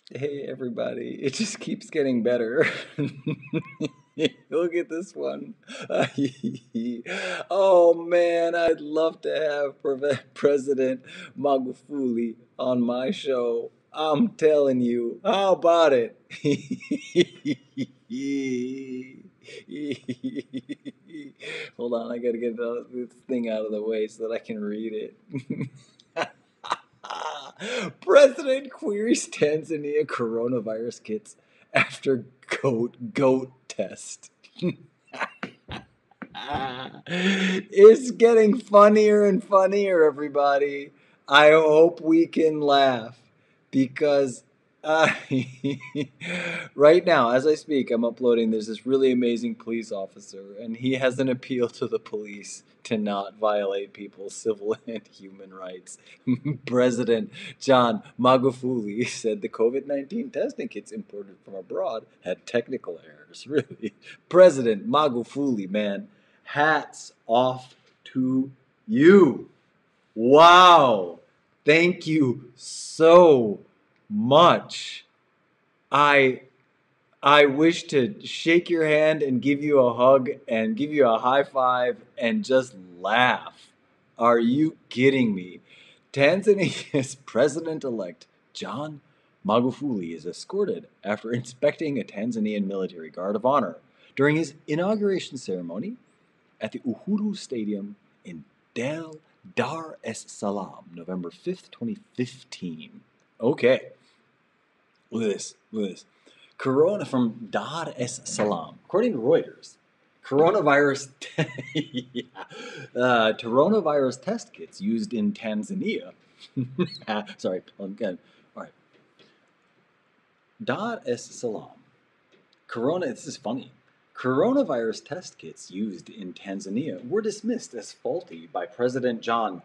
Hey everybody, it just keeps getting better. Look at this one. Oh man, I'd love to have President Magufuli on my show. I'm telling you, how about it? Hold on, I gotta get this thing out of the way so that I can read it. President queries Tanzania coronavirus kits after goat test. It's getting funnier and funnier, everybody. I hope we can laugh because uh, right now, as I speak, I'm uploading. There's this really amazing police officer, and he has an appeal to the police to not violate people's civil and human rights. President John Magufuli said the COVID-19 testing kits imported from abroad had technical errors. Really, President Magufuli, man, hats off to you. Wow. Thank you so much. I I wish to shake your hand and give you a hug and give you a high five and just laugh. Are you kidding me? Tanzania's president-elect John Magufuli is escorted after inspecting a Tanzanian military guard of honor during his inauguration ceremony at the Uhuru Stadium in Dar es Salaam, November 5th, 2015. Okay, look at this. Look at this. Corona from Dar es Salaam. According to Reuters, coronavirus coronavirus test kits used in Tanzania. Sorry, again. All right. Dar es Salaam. This is funny. Coronavirus test kits used in Tanzania were dismissed as faulty by President John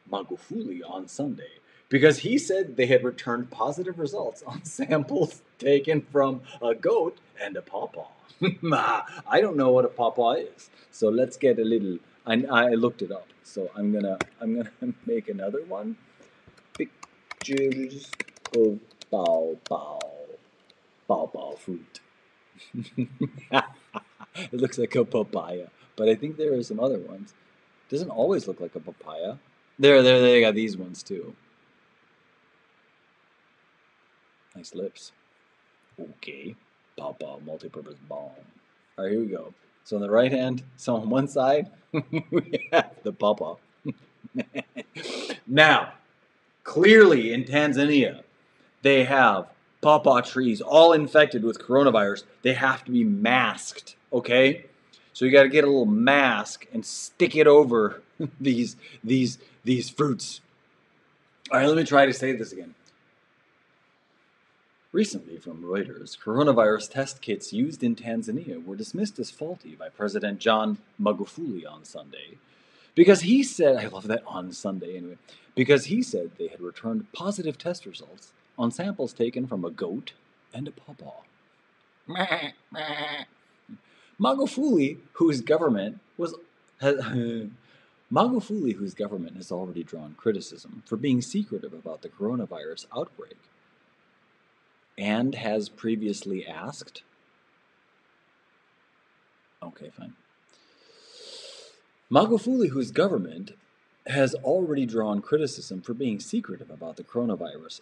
Magufuli on Sunday because he said they had returned positive results on samples taken from a goat and a pawpaw. I don't know what a pawpaw is, so let's get a little. I looked it up, so I'm gonna make another one. Pictures of bao fruit. It looks like a papaya, but I think there are some other ones. Doesn't always look like a papaya. There, they got these ones too. Nice lips. Okay, papa multi-purpose bomb. All right, here we go. So on the right hand, so on one side, we have the papa. Now, clearly in Tanzania, they have pawpaw trees all infected with coronavirus. They have to be masked, okay? So you got to get a little mask and stick it over these these fruits. All right, let me try to say this again. Recently, from Reuters, coronavirus test kits used in Tanzania were dismissed as faulty by President John Magufuli on Sunday because he said, I love that on Sunday anyway, because he said they had returned positive test results on samples taken from a goat and a pawpaw. Magufuli, whose government was has, Magufuli, whose government has already drawn criticism for being secretive about the coronavirus outbreak, and has previously asked. Okay, fine. Magufuli, whose government has already drawn criticism for being secretive about the coronavirus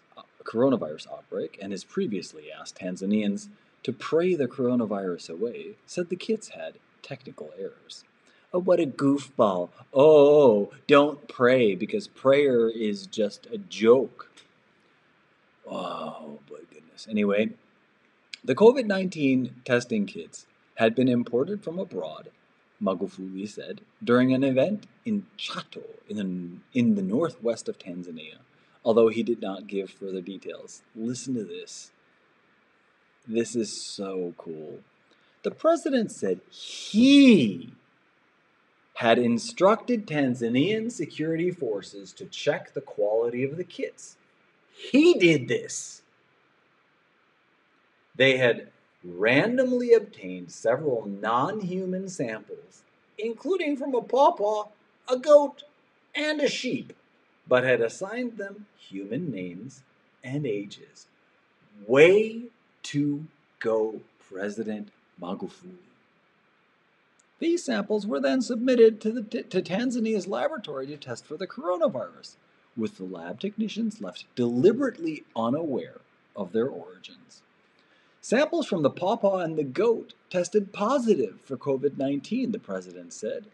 outbreak and has previously asked Tanzanians to pray the coronavirus away, said the kits had technical errors. Oh, what a goofball. Oh, don't pray because prayer is just a joke. Oh, my goodness. Anyway, the COVID-19 testing kits had been imported from abroad, Magufuli said, during an event in Chato in the northwest of Tanzania, although he did not give further details. Listen to this. This is so cool. The president said he had instructed Tanzanian security forces to check the quality of the kits. He did this. They had randomly obtained several non-human samples, including from a pawpaw, a goat, and a sheep, but had assigned them human names and ages. Way to go, President Magufuli. These samples were then submitted to Tanzania's laboratory to test for the coronavirus, with the lab technicians left deliberately unaware of their origins. Samples from the pawpaw and the goat tested positive for COVID-19, the president said,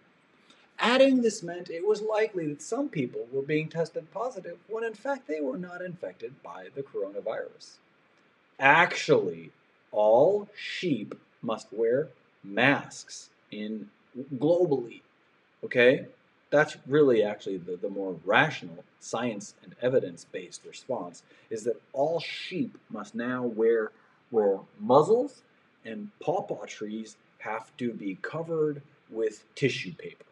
adding this meant it was likely that some people were being tested positive when in fact they were not infected by the coronavirus. Actually, all sheep must wear masks globally. Okay? That's really actually the more rational, science and evidence-based response, is that all sheep must now wear muzzles, and pawpaw trees have to be covered with tissue paper.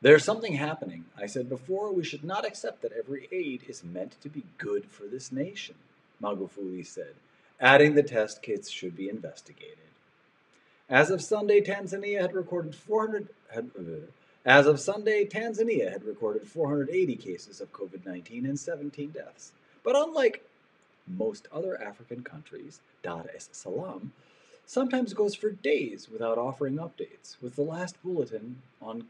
There's something happening. I said before, we should not accept that every aid is meant to be good for this nation, Magufuli said, adding the test kits should be investigated. As of Sunday, Tanzania had recorded 480 cases of COVID-19 and 17 deaths. But unlike most other African countries, Dar es Salaam sometimes goes for days without offering updates, with the last bulletin on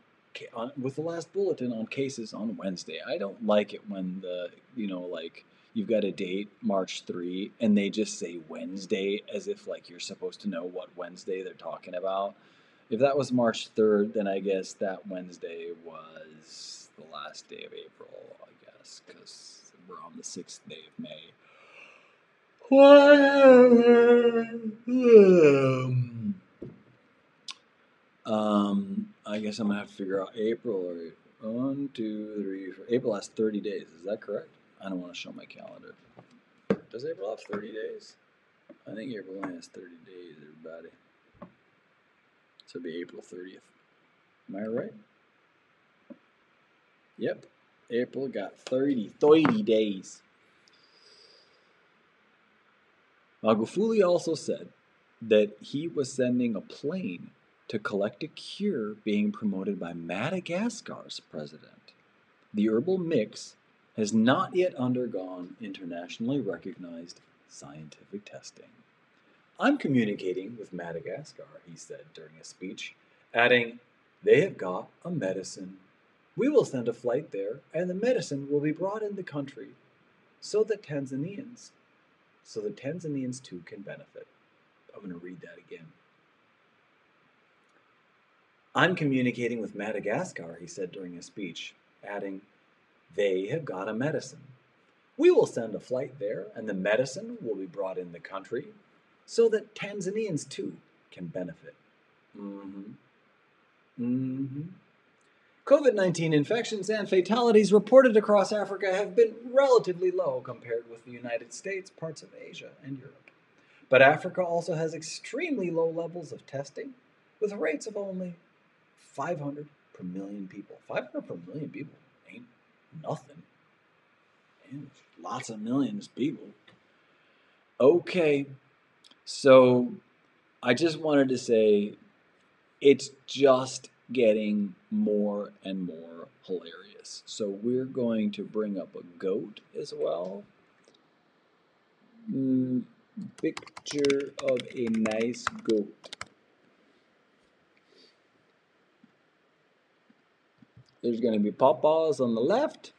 cases on Wednesday. I don't like it when you've got a date, March 3, and they just say Wednesday as if like you're supposed to know what Wednesday they're talking about. If that was March 3rd, then I guess that Wednesday was the last day of April, I guess, because we're on the 6th day of May. Whatever. I guess I'm gonna have to figure out April or 1, 2, 3, 4. April has 30 days. Is that correct? I don't want to show my calendar. Does April have 30 days? I think April only has 30 days, everybody. So it'll be April 30th. Am I right? Yep. April got 30 days. Magufuli also said that he was sending a plane to collect a cure being promoted by Madagascar's president. The herbal mix has not yet undergone internationally recognized scientific testing. I'm communicating with Madagascar, he said during a speech, adding, they have got a medicine. We will send a flight there, and the medicine will be brought in the country so that Tanzanians too can benefit. I'm going to read that again. I'm communicating with Madagascar, he said during a speech, adding, they have got a medicine. We will send a flight there, and the medicine will be brought in the country so that Tanzanians too can benefit. COVID-19 infections and fatalities reported across Africa have been relatively low compared with the United States, parts of Asia, and Europe. But Africa also has extremely low levels of testing, with rates of only 500 per million people. 500 per million people ain't nothing. Man, lots of millions of people. Okay, so I just wanted to say it's just getting more and more hilarious. So we're going to bring up a goat as well. Picture of a nice goat. There's going to be pawpaws on the left.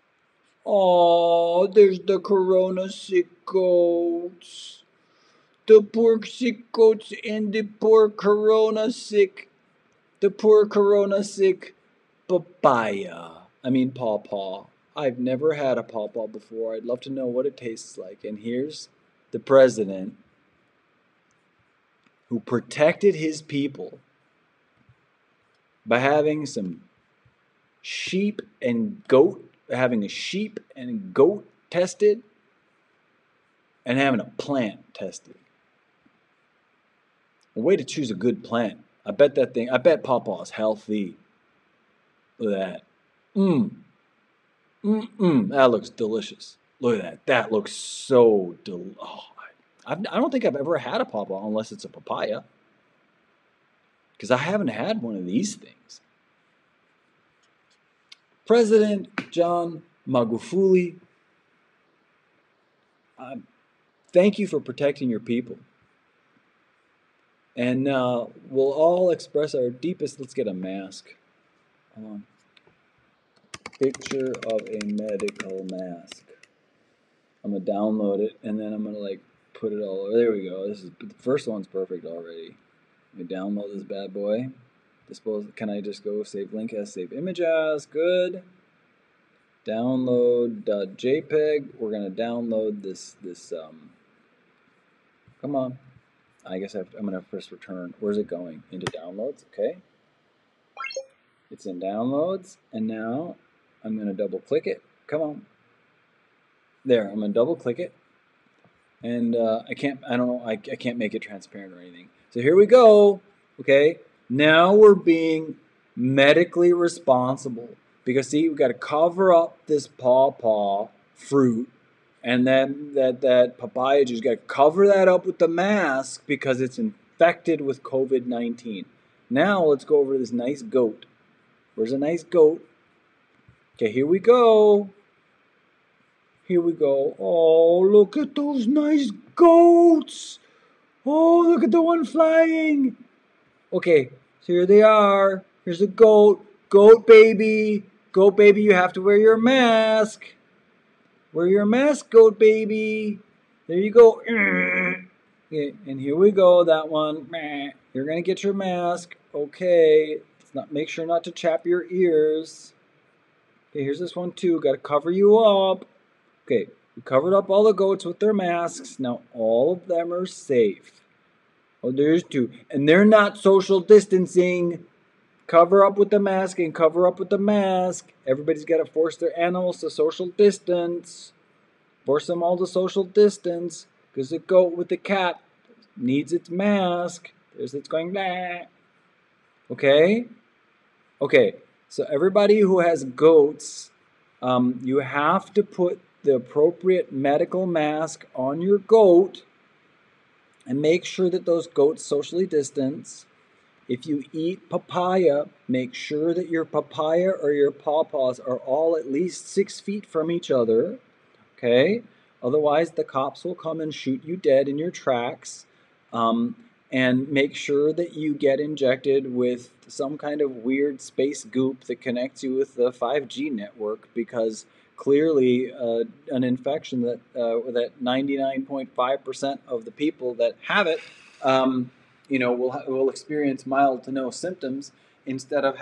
Oh, there's the corona sick goats. The poor sick goats and the poor corona sick papaya. I mean pawpaw. I've never had a pawpaw before. I'd love to know what it tastes like. And here's the president who protected his people by having a sheep and goat tested and having a plant tested. A way to choose a good plant. I bet pawpaw is healthy. Look at that. That looks delicious. Look at that. That looks so delicious. Oh, I don't think I've ever had a pawpaw unless it's a papaya. Because I haven't had one of these things. President John Magufuli thank you for protecting your people. And we'll all express our deepest. Let's get a mask. Picture of a medical mask. I'm gonna download it and then I'm gonna like put it all over. There we go. This is the first one's perfect already. Let me download this bad boy. Dispose. Can I just go save link as, save image as? Good. Download.jpg. We're gonna download this. Come on. I guess I'm gonna press return. Where's it going? Into downloads. Okay. It's in downloads, and now I'm gonna double click it. Come on. There. I'm gonna double click it, and I can't. I don't know. I can't make it transparent or anything. So here we go. Okay. Now we're being medically responsible. Because see, we've got to cover up this pawpaw fruit, and then that papaya juice. Got to cover that up with the mask because it's infected with COVID-19. Now let's go over to this nice goat. Where's a nice goat? Okay, here we go. Here we go. Oh, look at those nice goats. Oh, look at the one flying. Okay, so here they are. Here's a goat. Goat baby. Goat baby, you have to wear your mask. Wear your mask, goat baby. There you go. Okay, and here we go, that one. You're going to get your mask. Okay. Make sure not to chap your ears. Okay, here's this one too. Got to cover you up. Okay, we covered up all the goats with their masks. Now all of them are safe. Oh, there's two. And they're not social distancing. Cover up with the mask and cover up with the mask. Everybody's got to force their animals to social distance. Force them all to social distance. Because the goat with the cat needs its mask. It's going blah. Okay? Okay. So everybody who has goats, you have to put the appropriate medical mask on your goat and make sure that those goats socially distance. If you eat papaya, make sure that your papaya or your pawpaws are all at least 6 feet from each other, okay? Otherwise, the cops will come and shoot you dead in your tracks. And make sure that you get injected with some kind of weird space goop that connects you with the 5G network, because clearly an infection that 99.5% of the people that have it will experience mild to no symptoms, instead of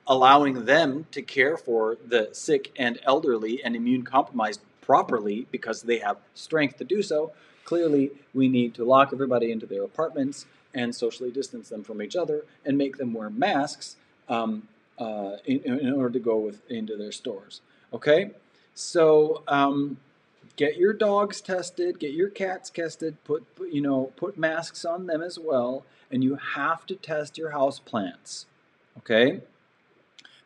allowing them to care for the sick and elderly and immune compromised properly because they have strength to do so. Clearly, we need to lock everybody into their apartments and socially distance them from each other and make them wear masks in order to go into their stores. Okay? So get your dogs tested, get your cats tested, put masks on them as well, and you have to test your house plants. Okay?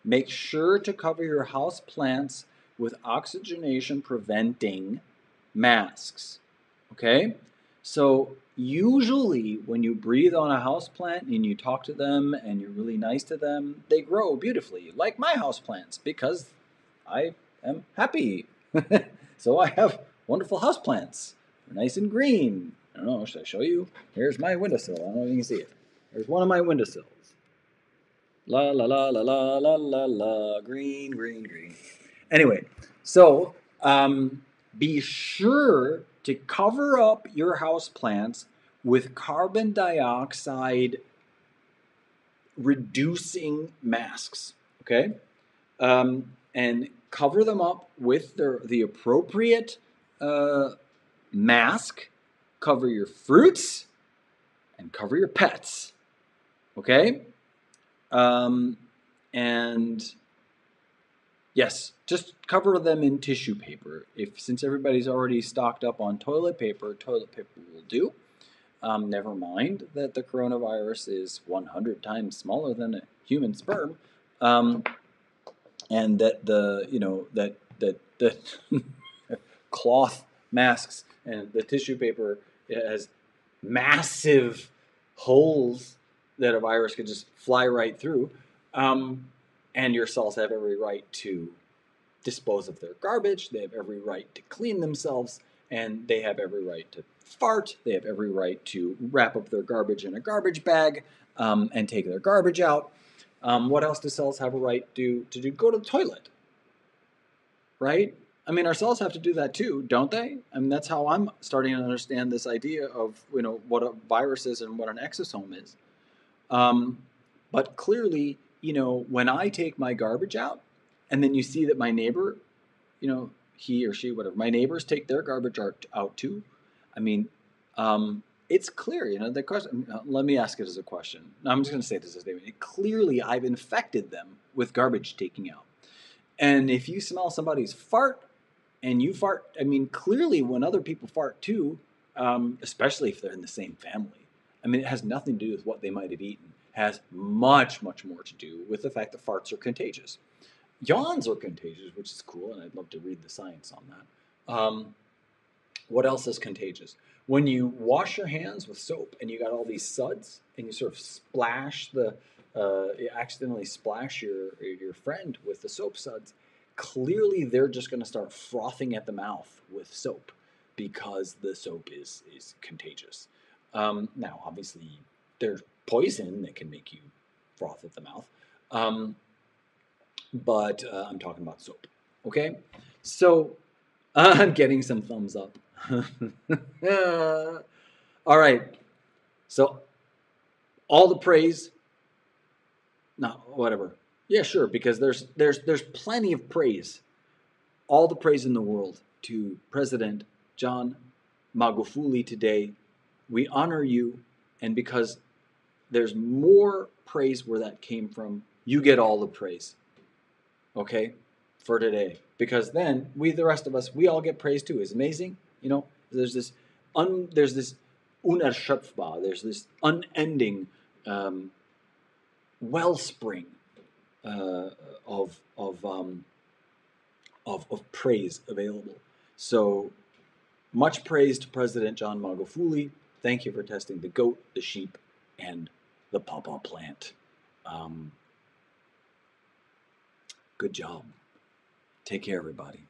Make sure to cover your house plants with oxygenation preventing masks. Okay? So usually when you breathe on a house plant and you talk to them and you're really nice to them, they grow beautifully, like my house plants, because I am happy. So I have wonderful house plants. They're nice and green. I don't know, should I show you? Here's my windowsill. I don't know if you can see it. There's one of my windowsills. La la la la la la la la. Green, green, green. Anyway, so be sure to cover up your house plants with carbon dioxide reducing masks. Okay? And cover them up with the appropriate mask. Cover your fruits and cover your pets. Okay? And yes, just cover them in tissue paper. Since everybody's already stocked up on toilet paper will do. Never mind that the coronavirus is 100 times smaller than a human sperm. And that that cloth masks and the tissue paper has massive holes that a virus could just fly right through. And your cells have every right to dispose of their garbage. They have every right to clean themselves. and they have every right to fart. They have every right to wrap up their garbage in a garbage bag and take their garbage out. What else do cells have a right to do? Go to the toilet, right? I mean, our cells have to do that too, don't they? I mean, that's how I'm starting to understand this idea of what a virus is and what an exosome is. Um, but clearly, when I take my garbage out, and then you see that my neighbor, he or she, whatever, my neighbors take their garbage out too. I mean, it's clear, the question. Let me ask it as a question. I'm just going to say this as a statement. Clearly, I've infected them with garbage taking out. And if you smell somebody's fart and you fart, I mean, clearly when other people fart too, especially if they're in the same family, I mean, it has nothing to do with what they might have eaten. It has much, much more to do with the fact that farts are contagious. Yawns are contagious, which is cool, and I'd love to read the science on that. What else is contagious? When you wash your hands with soap and you got all these suds and you sort of you accidentally splash your friend with the soap suds, clearly they're just going to start frothing at the mouth with soap because the soap is contagious. Now, obviously, there's poison that can make you froth at the mouth, but I'm talking about soap. Okay, so I'm getting some thumbs up. All right. So all the praise, no, whatever. Yeah, sure, because there's plenty of praise, all the praise in the world to President John Magufuli today. We honor you, and because there's more praise where that came from, you get all the praise. Okay? For today. Because then the rest of us, we all get praise too. It's amazing. There's this unerschöpfbar, there's this unending wellspring of praise available. So much praise to President John Magufuli. Thank you for testing the goat, the sheep, and the pawpaw plant. Good job. Take care, everybody.